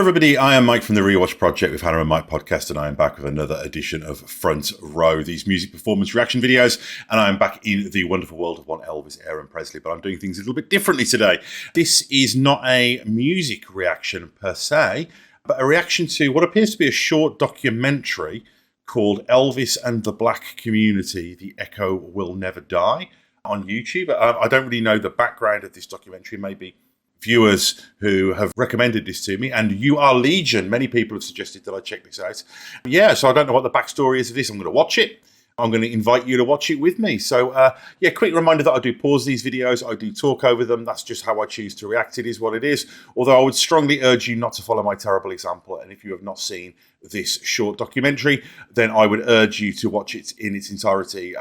everybody, I am Mike from the Rewatch Project with Hannah and Mike podcast, and I am back with another edition of Front Row, these music performance reaction videos, and I am back in the wonderful world of one Elvis Presley, but I'm doing things a little bit differently today. This is not a music reaction per se, but a reaction to what appears to be a short documentary called Elvis and the Black Community, The Echo Will Never Die, on YouTube. I don't really know the background of this documentary. Maybe viewers who have recommended this to me, and you are legion. Many people have suggested that I check this out. Yeah, so I don't know what the backstory is of this. I'm going to watch it. I'm going to invite you to watch it with me. So, yeah, quick reminder that I do pause these videos. I do talk over them. That's just how I choose to react. It is what it is. Although I would strongly urge you not to follow my terrible example. And if you have not seen this short documentary, then I would urge you to watch it in its entirety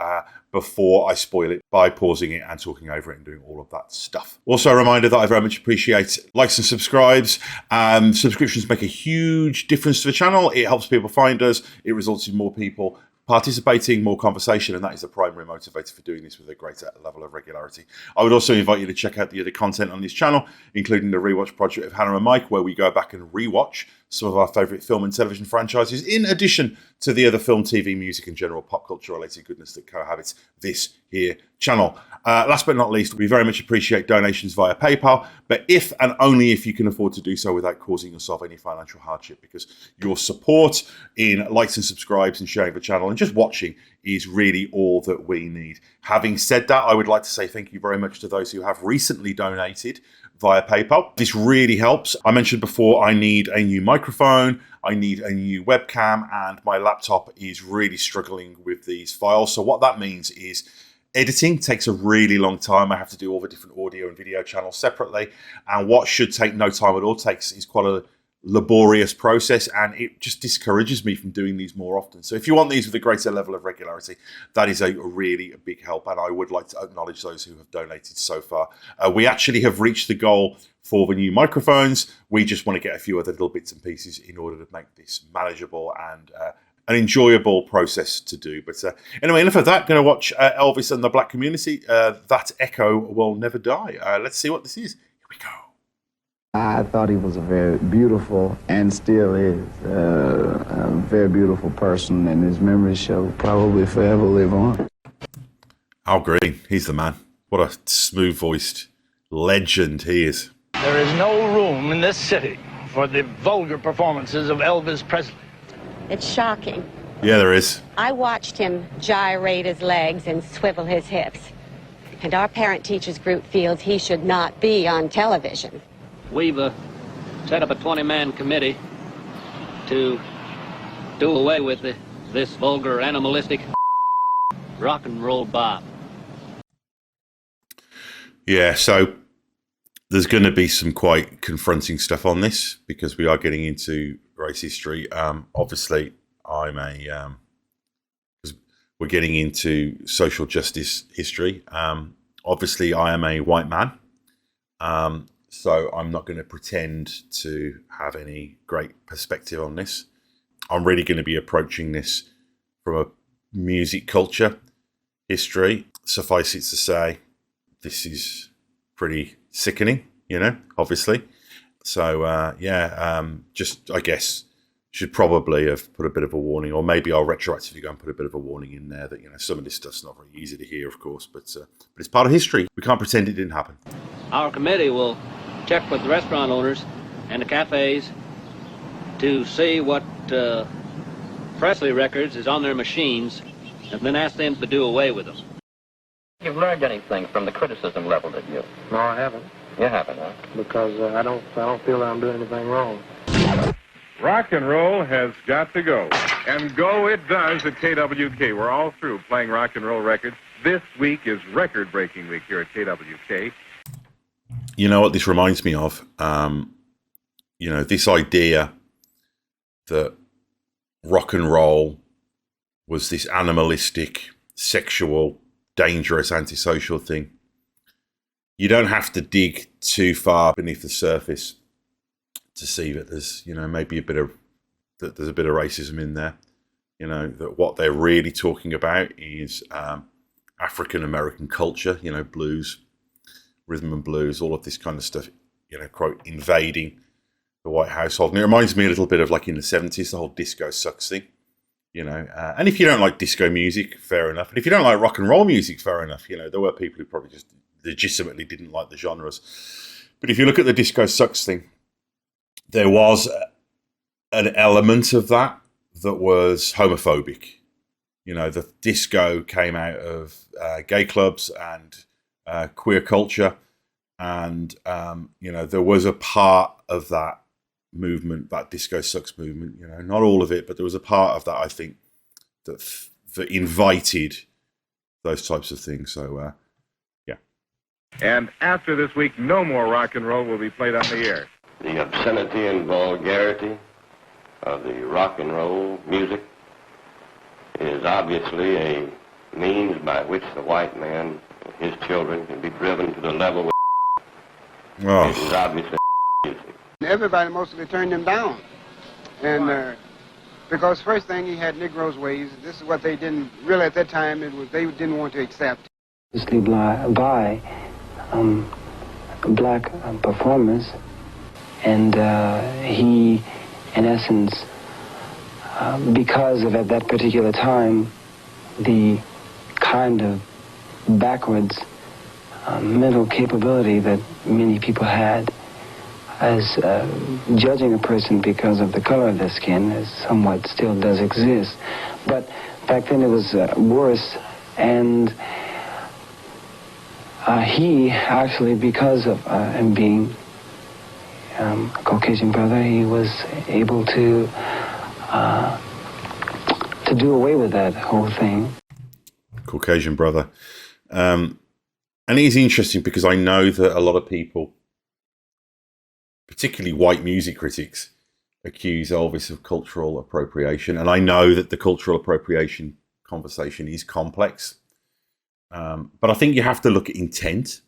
before I spoil it by pausing it and talking over it and doing all of that stuff. Also, a reminder that I very much appreciate likes and subscribes. Subscriptions make a huge difference to the channel. It helps people find us. It results in more people participating, more conversation, and that is the primary motivator for doing this with a greater level of regularity. I would also invite you to check out the other content on this channel, including the Rewatch Project of Hannah and Mike, where we go back and rewatch some of our favourite film and television franchises, in addition to the other film, TV, music, and general pop culture related goodness that cohabits this here channel. Last but not least, we very much appreciate donations via PayPal, but if and only if you can afford to do so without causing yourself any financial hardship, because your support in likes and subscribes and sharing the channel and just watching is really all that we need. Having said that, I would like to say thank you very much to those who have recently donated via PayPal. This really helps. I mentioned before I need a new microphone, I need a new webcam, and my laptop is really struggling with these files. So what that means is editing takes a really long time. I have to do all the different audio and video channels separately, and what should take no time at all is quite a laborious process, and it just discourages me from doing these more often. So if you want these with a greater level of regularity, that is a really big help, and I would like to acknowledge those who have donated so far. We actually have reached the goal for the new microphones. We just want to get a few other little bits and pieces in order to make this manageable and an enjoyable process to do. But anyway, enough of that. Going to watch Elvis and the Black Community. That Echo Will Never Die. Let's see what this is. Here we go. I thought he was a very beautiful, and still is, a very beautiful person, and his memory shall probably forever live on. Al Green, he's the man. What a smooth-voiced legend he is. There is no room in this city for the vulgar performances of Elvis Presley. It's shocking. Yeah, there is. I watched him gyrate his legs and swivel his hips. And our parent-teachers group feels he should not be on television. We've set up a 20-man committee to do away with this vulgar, animalistic rock and roll bop. Yeah, so there's going to be some quite confronting stuff on this because we are getting into race history. Obviously, we're getting into social justice history. Obviously, I am a white man. So I'm not going to pretend to have any great perspective on this. I'm really going to be approaching this from a music culture history. Suffice it to say, this is pretty sickening, you know, obviously. So, just, I guess, should probably have put a bit of a warning, or maybe I'll retroactively go and put a bit of a warning in there that, you know, some of this stuff's not very easy to hear, of course, but it's part of history. We can't pretend it didn't happen. Our committee will check with the restaurant owners and the cafes to see what Presley records is on their machines, and then ask them to do away with them. You've learned anything from the criticism leveled at you? No, I haven't. You haven't, huh? Because I don't feel that I'm doing anything wrong. Rock and roll has got to go. And go it does at KWK. We're all through playing rock and roll records. This week is record-breaking week here at KWK. You know what this reminds me of? You know, this idea that rock and roll was this animalistic, sexual, dangerous, antisocial thing. You don't have to dig too far beneath the surface to see that there's, you know, maybe there's a bit of racism in there. You know, that what they're really talking about is African American culture, you know, blues, rhythm and blues, all of this kind of stuff, you know, quote, invading the white household. And it reminds me a little bit of like in the 70s, the whole disco sucks thing, you know. And if you don't like disco music, fair enough. And if you don't like rock and roll music, fair enough. You know, there were people who probably just legitimately didn't like the genres. But if you look at the disco sucks thing, there was an element of that was homophobic. You know, the disco came out of gay clubs and queer culture. And, you know, there was a part of that movement, that disco sucks movement, you know, not all of it, but there was a part of that, I think, that invited those types of things. So, yeah. And after this week, no more rock and roll will be played on the air. The obscenity and vulgarity of the rock and roll music is obviously a means by which the white man and his children can be driven to the level where it is obviously music. Everybody mostly turned him down. And because first thing, he had Negroes' ways. This is what they didn't, really at that time, they didn't want to accept. Mostly by black performers. And he, in essence, because of at that particular time, the kind of backwards mental capability that many people had as judging a person because of the color of their skin, as somewhat still does exist. But back then it was worse, and he actually, because of him being a Caucasian brother, he was able to do away with that whole thing. Caucasian brother. And it is interesting because I know that a lot of people, particularly white music critics, accuse Elvis of cultural appropriation. And I know that the cultural appropriation conversation is complex. But I think you have to look at intent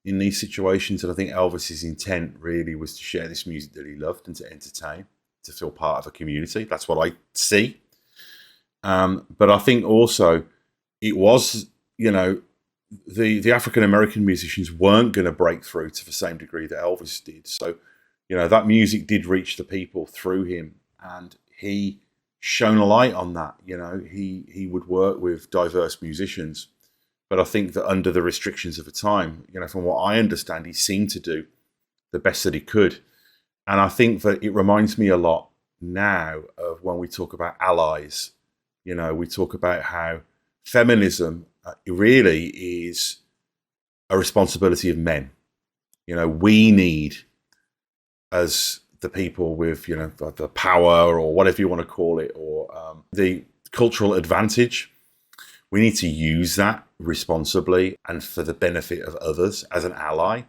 in these situations. And I think Elvis's intent really was to share this music that he loved and to entertain, to feel part of a community. That's what I see. But I think also it was, you know, the African-American musicians weren't going to break through to the same degree that Elvis did. So, you know, that music did reach the people through him, and he shone a light on that. You know, he would work with diverse musicians, but I think that under the restrictions of the time, you know, from what I understand, he seemed to do the best that he could. And I think that it reminds me a lot now of when we talk about allies. You know, we talk about how feminism really is a responsibility of men. You know, we need, as the people with, you know, the power or whatever you want to call it, or the cultural advantage, we need to use that responsibly and for the benefit of others as an ally.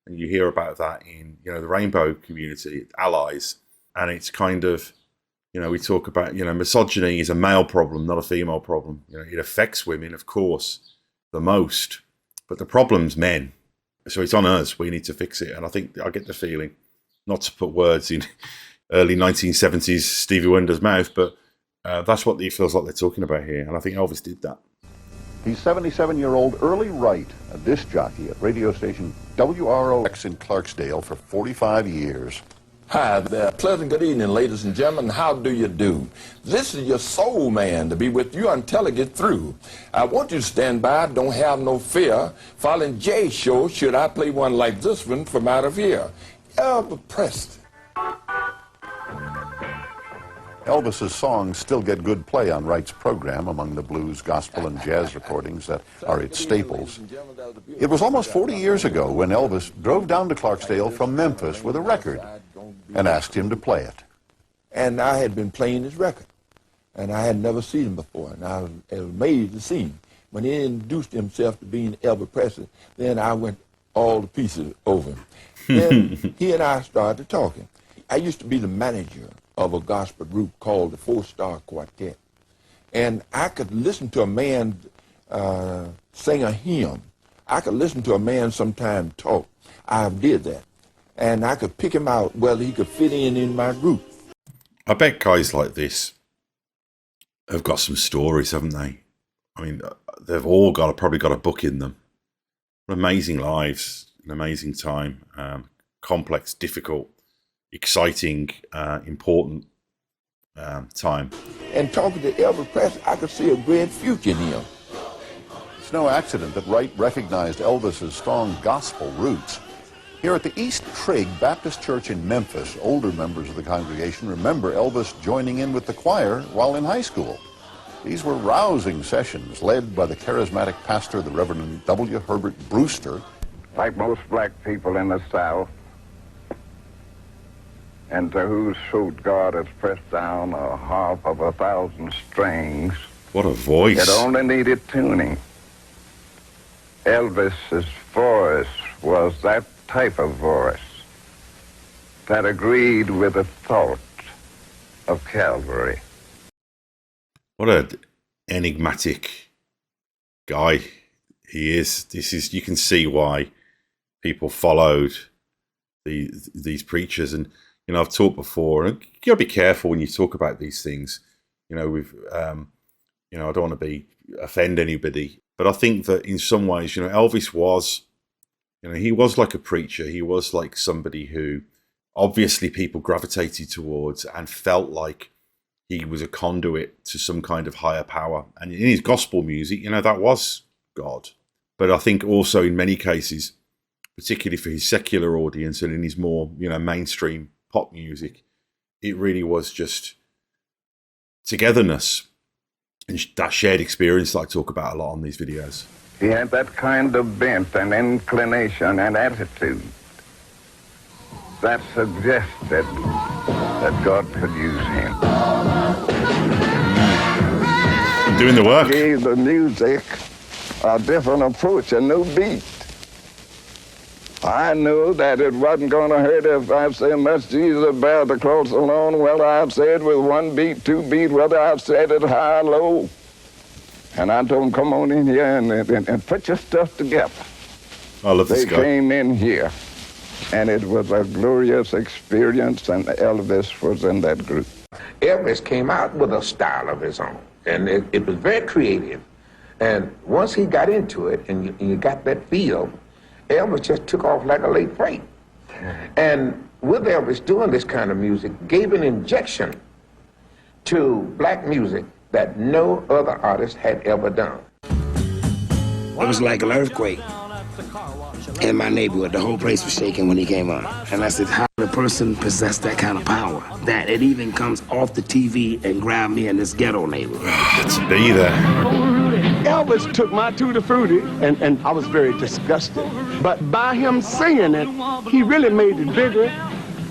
And you hear about that in, you know, the rainbow community, allies. And it's kind of, you know, we talk about, you know, misogyny is a male problem, not a female problem. You know, it affects women, of course, the most, but the problem's men. So it's on us. We need to fix it. And I think I get the feeling, not to put words in early 1970s Stevie Wonder's mouth, but that's what it feels like they're talking about here. And I think Elvis did that. He's 77-year-old Early Wright, a disc jockey at radio station WROX in Clarksdale for 45 years. Hi there. Pleasant good evening, ladies and gentlemen. How do you do? This is your soul man to be with you until it gets through. I want you to stand by, don't have no fear. Following Jay's show, should I play one like this one from out of here? Elvis Presley. Elvis's songs still get good play on Wright's program among the blues, gospel, and jazz recordings that are its staples. It was almost 40 years ago when Elvis drove down to Clarksdale from Memphis with a record and asked him to play it. And I had been playing his record, and I had never seen him before, and I was amazed to see him. When he introduced himself to being Elvis Presley, then I went all to pieces over him. Then he and I started talking. I used to be the manager of a gospel group called the Four-Star Quartet. And I could listen to a man sing a hymn. I could listen to a man sometime talk. I did that. And I could pick him out whether he could fit in my group. I bet guys like this have got some stories, haven't they? I mean, they've all probably got a book in them. Amazing lives, an amazing time, complex, difficult exciting, important time. And talking to Elvis Presley, I could see a great future in him. It's no accident that Wright recognized Elvis's strong gospel roots. Here at the East Trigg Baptist Church in Memphis, older members of the congregation remember Elvis joining in with the choir while in high school. These were rousing sessions led by the charismatic pastor, the Reverend W. Herbert Brewster. Like most black people in the South, and to whose throat God has pressed down a harp of 1,000 strings. What a voice. It only needed tuning. Elvis's voice was that type of voice that agreed with the thought of Calvary. What an enigmatic guy he is. You can see why people followed these preachers. And you know, I've talked before, and you gotta be careful when you talk about these things. You know, I don't want to offend anybody, but I think that in some ways, you know, Elvis was, he was like a preacher. He was like somebody who obviously people gravitated towards and felt like he was a conduit to some kind of higher power. And in his gospel music, that was God. But I think also in many cases, particularly for his secular audience and in his more, mainstream pop music, it really was just togetherness and that shared experience that I talk about a lot on these videos. He had that kind of bent and inclination and attitude that suggested that God could use him. Doing the work. Gave the music a different approach, a new beat. I knew that it wasn't going to hurt if I said, "Must Jesus bear the cross alone," whether I've said with one beat, two beat, whether I've said it high or low. And I told them, "Come on in here and put your stuff together." I love this guy. They came in here, and it was a glorious experience, and Elvis was in that group. Elvis came out with a style of his own, and it was very creative. And once he got into it, and you got that feel, Elvis just took off like a late freight. And with Elvis doing this kind of music, gave an injection to black music that no other artist had ever done. It was like an earthquake in my neighborhood. The whole place was shaking when he came on. And I said, how did a person possess that kind of power? That it even comes off the TV and grab me in this ghetto neighborhood. To be there. Elvis took my Tutti Frutti, and I was very disgusted. But by him singing it, he really made it bigger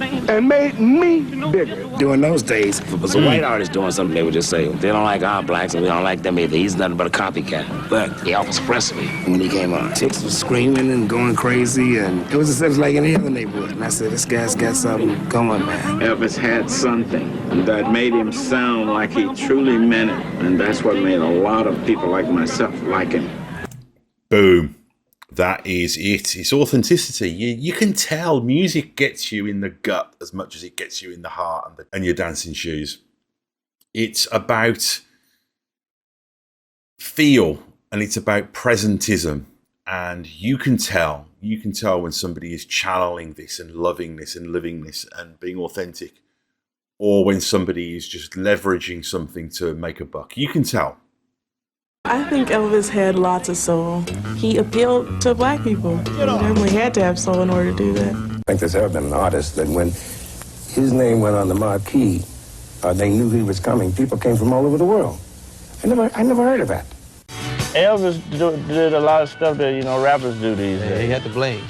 and made me bigger. During those days, if it was a white artist doing something, they would just say, they don't like our blacks and we don't like them either. He's nothing but a copycat. But Elvis Presley, when he came on, chicks was screaming and going crazy, and it was just like any other neighborhood. And I said, this guy's got something going, man. Elvis had something that made him sound like he truly meant it. And that's what made a lot of people like myself like him. Boom. That is it. It's authenticity. You can tell music gets you in the gut as much as it gets you in the heart and your dancing shoes. It's about feel and it's about presentism. And you can tell when somebody is channeling this and loving this and living this and being authentic, or when somebody is just leveraging something to make a buck. You can tell. I think Elvis had lots of soul. He appealed to black people. He definitely had to have soul in order to do that. I think there's ever been an artist that when his name went on the marquee, they knew he was coming. People came from all over the world. I never heard of that. Elvis did a lot of stuff that, rappers do these days. He had the bling.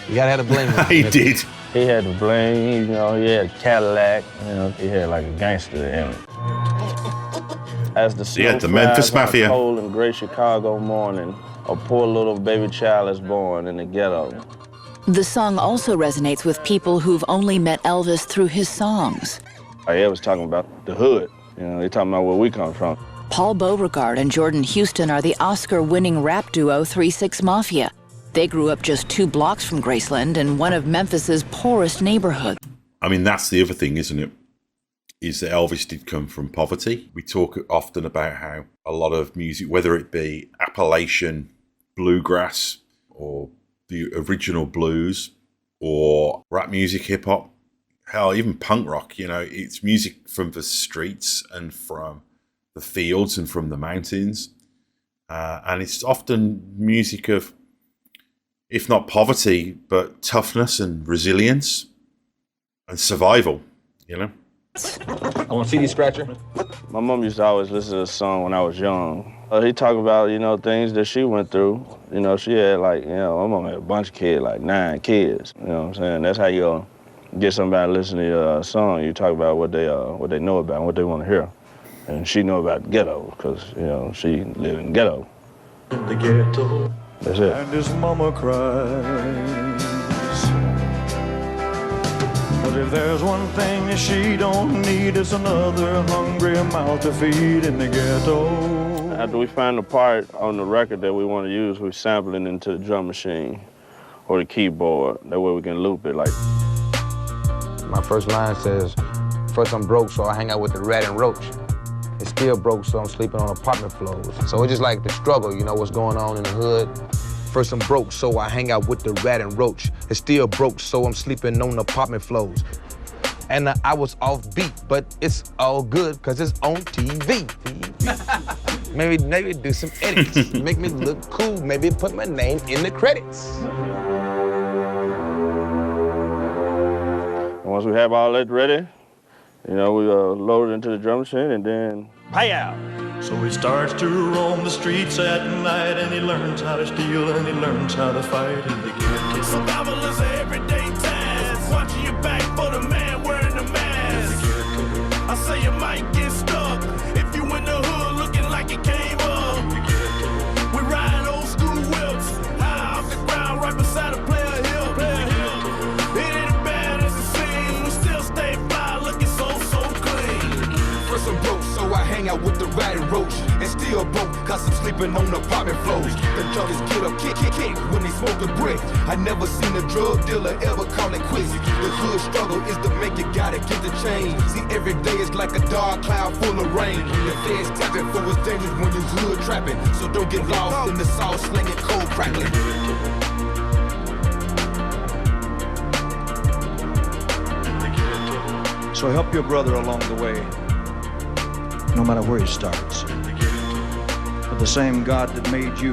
You gotta have the bling. He did. He had the bling, he had a Cadillac, he had like a gangster image. As the snow the Memphis flies on a Mafia. cold and gray Chicago morning, a poor little baby child is born in the ghetto. The song also resonates with people who've only met Elvis through his songs. Elvis talking about the hood, they talking about where we come from. Paul Beauregard and Jordan Houston are the Oscar-winning rap duo 3-6 Mafia. They grew up just 2 blocks from Graceland in one of Memphis's poorest neighborhoods. I mean, that's the other thing, isn't it? Is that Elvis did come from poverty. We talk often about how a lot of music, whether it be Appalachian bluegrass or the original blues or rap music, hip hop, hell, even punk rock, you know, it's music from the streets and from the fields and from the mountains. And it's often music of, if not poverty, but toughness and resilience and survival, you know? I want a CD scratcher. My mom used to always listen to this song when I was young. He talked about, you know, things that she went through. You know, she had like, you know, my mom had a bunch of kids, like 9 kids. You know what I'm saying? That's how you get somebody to listen to your song. You talk about what they know about and what they want to hear. And she know about the ghetto, because, you know, she lived in the ghetto. In the ghetto. That's it. And his mama cries. But if there's one thing that she don't need, it's another hungry mouth to feed in the ghetto. After we find the part on the record that we want to use, we sample it into the drum machine or the keyboard. That way we can loop it like. My first line says, first I'm broke, so I hang out with the rat and roach. It's still broke, so I'm sleeping on apartment floors. So it's just like the struggle, you know, what's going on in the hood. First I'm broke, so I hang out with the rat and roach. It's still broke, so I'm sleeping on apartment floors. And I was off beat, but it's all good, cause it's on TV. maybe do some edits, make me look cool, maybe put my name in the credits. Once we have all that ready, you know, we load it into the drum machine and then pay out. So he starts to roam the streets at night, and he learns how to steal, and he learns how to fight in the ghetto. Survival is an everyday task, watching your back for the man wearing the mask. I say you might get stuck if you in the hood looking like it came up. We ride old school whips, high off the ground right beside a player hill. It ain't bad as it seems, we still stay fly looking so clean. First I'm broke, so I hang out with the rat and roach. And still broke, cause I'm sleeping on apartment floors. The junkies get up, kick when they smoke a brick. I never seen a drug dealer ever call it quits. The hood struggle is to make it, gotta get the change. See, every day is like a dark cloud full of rain. The feds tapping for what's dangerous when you hood trapping. So don't get lost in the sauce slinging, cold crackling. So help your brother along the way, no matter where he starts. But the same God that made you,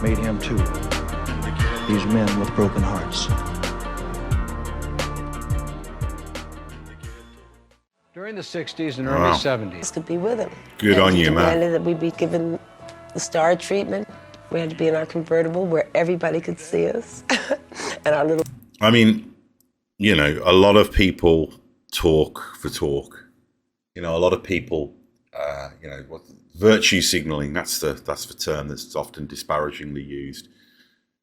made him too. These men with broken hearts. During the 60s and early 70s. Could be with him. Good on you, man. Demanded that we be given the star treatment. We had to be in our convertible where everybody could see us. And our little... I mean, you know, a lot of people talk for talk. You know, a lot of people, you know, virtue signaling, that's the term that's often disparagingly used.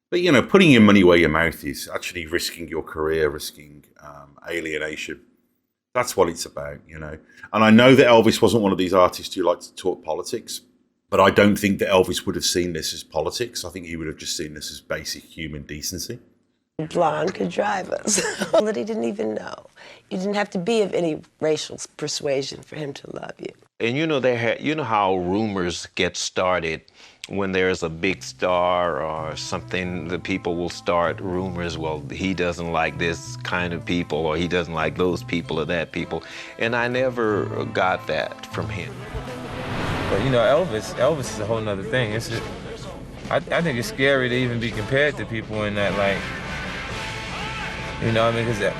But, you know, putting your money where your mouth is, actually risking your career, risking alienation. That's what it's about, you know. And I know that Elvis wasn't one of these artists who liked to talk politics, but I don't think that Elvis would have seen this as politics. I think he would have just seen this as basic human decency. Blonde could drive us. That he didn't even know. You didn't have to be of any racial persuasion for him to love you. And you know, you know how rumors get started when there's a big star or something. The people will start rumors. Well, he doesn't like this kind of people, or he doesn't like those people or that people. And I never got that from him. But you know, Elvis is a whole nother thing. I think it's scary to even be compared to people in that, like. You know, I mean, because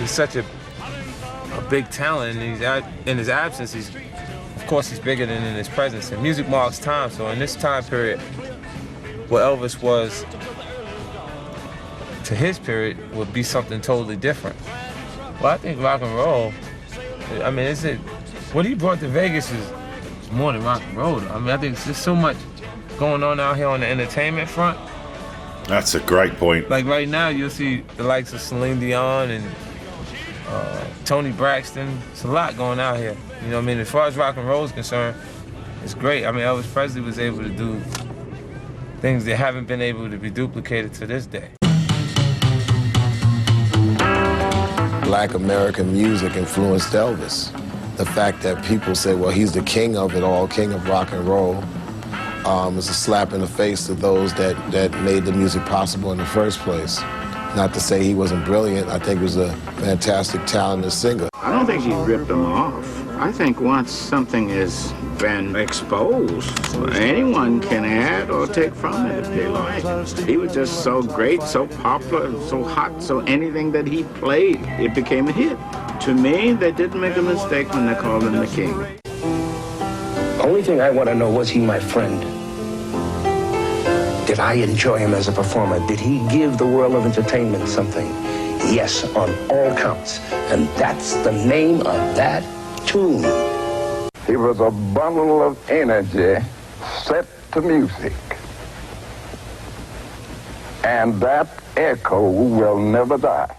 he's such a big talent, and in his absence, of course, he's bigger than in his presence. And music marks time, so in this time period, what Elvis was to his period would be something totally different. Well, I think rock and roll, I mean, what he brought to Vegas is more than rock and roll. I mean, I think there's so much going on out here on the entertainment front. That's a great point. Like right now, you'll see the likes of Celine Dion and Tony Braxton. It's a lot going out here. You know what I mean? As far as rock and roll is concerned, it's great. I mean, Elvis Presley was able to do things that haven't been able to be duplicated to this day. Black American music influenced Elvis. The fact that people say, well, he's the king of it all, king of rock and roll, is a slap in the face to those that made the music possible in the first place. Not to say he wasn't brilliant. I think he was a fantastic, talented singer. I don't think he ripped them off. I think once something has been exposed, anyone can add or take from it if they like. He was just so great, so popular, so hot, so anything that he played, it became a hit. To me, they didn't make a mistake when they called him the king. The only thing I want to know, was he my friend? Did I enjoy him as a performer? Did he give the world of entertainment something? Yes, on all counts. And that's the name of that tune. He was a bundle of energy set to music. And that echo will never die.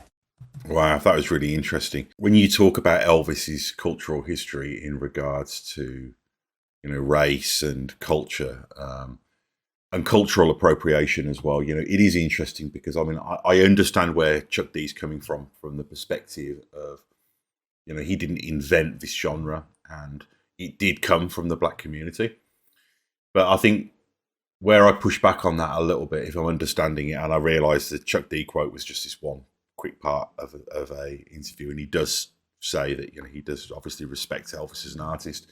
Wow, that was really interesting. When you talk about Elvis's cultural history in regards to, race and culture, and cultural appropriation as well, it is interesting because, I understand where Chuck D's coming from the perspective of, he didn't invent this genre and it did come from the black community. But I think where I push back on that a little bit, if I'm understanding it, and I realise the Chuck D quote was just this one quick part of a interview, and he does say that, he does obviously respect Elvis as an artist,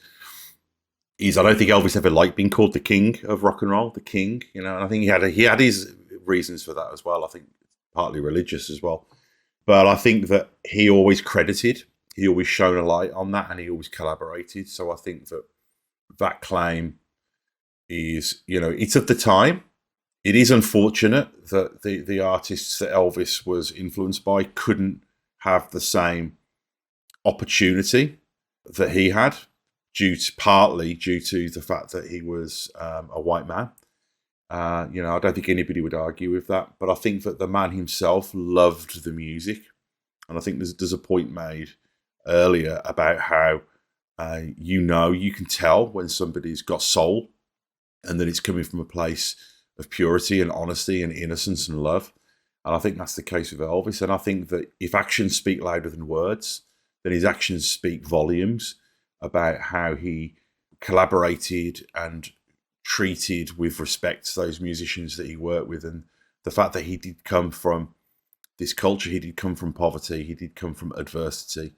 is I don't think Elvis ever liked being called the king of rock and roll, the king, and I think he had his reasons for that as well. I think partly religious as well. But I think that he always shone a light on that, and he always collaborated. So I think that claim is, it's of the time. It is unfortunate that the artists that Elvis was influenced by couldn't have the same opportunity that he had, partly due to the fact that he was a white man. I don't think anybody would argue with that, but I think that the man himself loved the music. And I think there's a point made earlier about how, you can tell when somebody's got soul and that it's coming from a place of purity and honesty and innocence and love. And I think that's the case with Elvis. And I think that if actions speak louder than words, then his actions speak volumes about how he collaborated and treated with respect those musicians that he worked with, and the fact that he did come from this culture, he did come from poverty, he did come from adversity.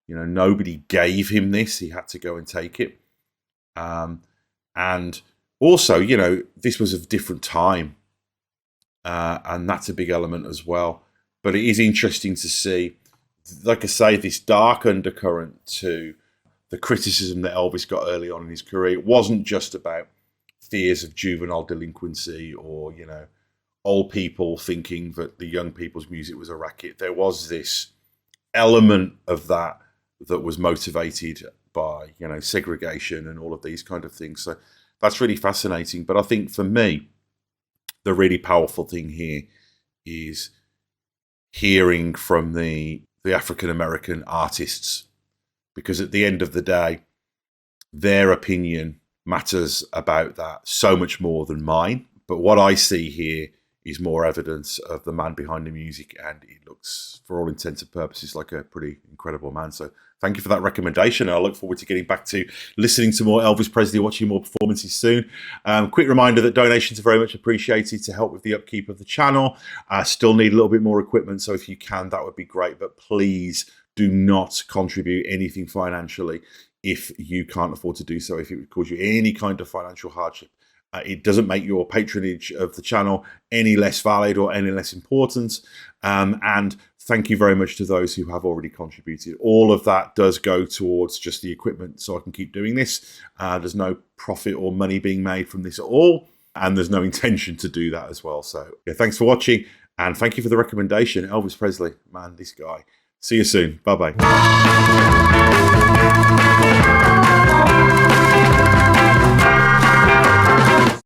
Nobody gave him this, he had to go and take it. And also, this was a different time, and that's a big element as well. But it is interesting to see, like I say, this dark undercurrent to the criticism that Elvis got early on in his career. It wasn't just about fears of juvenile delinquency or, old people thinking that the young people's music was a racket. There was this element of that was motivated by, segregation and all of these kind of things. So that's really fascinating. But I think for me, the really powerful thing here is hearing from the African-American artists, because at the end of the day, their opinion matters about that so much more than mine. But what I see here is more evidence of the man behind the music, and he looks, for all intents and purposes, like a pretty incredible man. So thank you for that recommendation. I look forward to getting back to listening to more Elvis Presley, watching more performances soon. Quick reminder that donations are very much appreciated to help with the upkeep of the channel. I still need a little bit more equipment, so if you can, that would be great. But please do not contribute anything financially if you can't afford to do so, if it would cause you any kind of financial hardship. It doesn't make your patronage of the channel any less valid or any less important. And thank you very much to those who have already contributed. All of that does go towards just the equipment so I can keep doing this. There's no profit or money being made from this at all. And there's no intention to do that as well. So yeah, thanks for watching. And thank you for the recommendation. Elvis Presley, man, this guy. See you soon. Bye-bye.